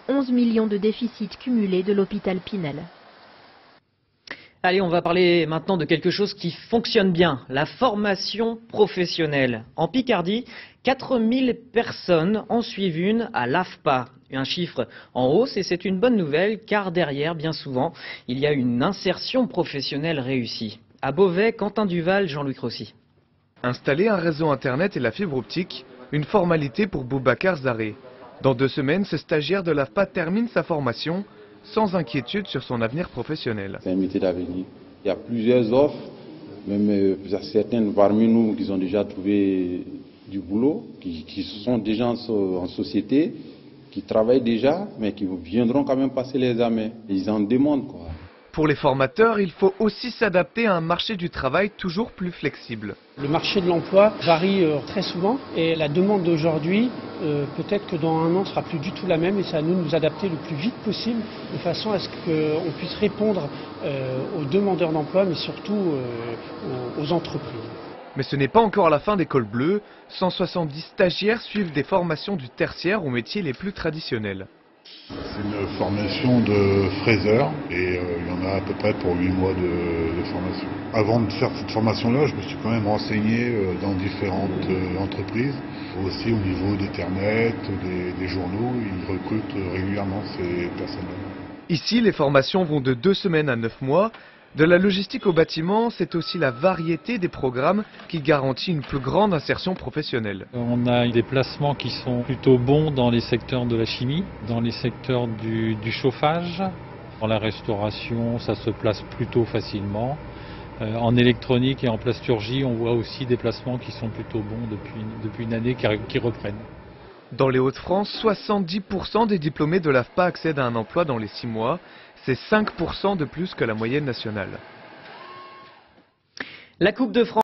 11 millions de déficits cumulés de l'hôpital Pinel. Allez, on va parler maintenant de quelque chose qui fonctionne bien, la formation professionnelle. En Picardie, 4000 personnes en suivent une à l'AFPA. Un chiffre en hausse et c'est une bonne nouvelle car derrière, bien souvent, il y a une insertion professionnelle réussie. À Beauvais, Quentin Duval, Jean-Louis Crossy. Installer un réseau internet et la fibre optique, une formalité pour Boubacar Zaré. Dans 2 semaines, ce stagiaire de l'AFPA termine sa formation sans inquiétude sur son avenir professionnel. C'est un métier d'avenir. Il y a plusieurs offres, même certaines parmi nous qui ont déjà trouvé du boulot, qui sont déjà en société, qui travaillent déjà, mais qui viendront quand même passer les examens. Ils en demandent, quoi. Pour les formateurs, il faut aussi s'adapter à un marché du travail toujours plus flexible. Le marché de l'emploi varie très souvent et la demande d'aujourd'hui, peut-être que dans 1 an, sera plus du tout la même et c'est à nous de nous adapter le plus vite possible de façon à ce qu'on puisse répondre aux demandeurs d'emploi mais surtout aux entreprises. Mais ce n'est pas encore la fin d'École Bleue. 170 stagiaires suivent des formations du tertiaire aux métiers les plus traditionnels. C'est une formation de fraiseur et il y en a à peu près pour 8 mois de formation. Avant de faire cette formation-là, je me suis quand même renseigné dans différentes entreprises, aussi au niveau d'Internet, des journaux. Ils recrutent régulièrement ces personnes-là. Ici, les formations vont de 2 semaines à 9 mois. De la logistique au bâtiment, c'est aussi la variété des programmes qui garantit une plus grande insertion professionnelle. On a des placements qui sont plutôt bons dans les secteurs de la chimie, dans les secteurs du chauffage. Dans la restauration, ça se place plutôt facilement. En électronique et en plasturgie, on voit aussi des placements qui sont plutôt bons depuis une année qui reprennent. Dans les Hauts-de-France, 70% des diplômés de l'AFPA accèdent à un emploi dans les 6 mois. C'est 5% de plus que la moyenne nationale. La Coupe de France.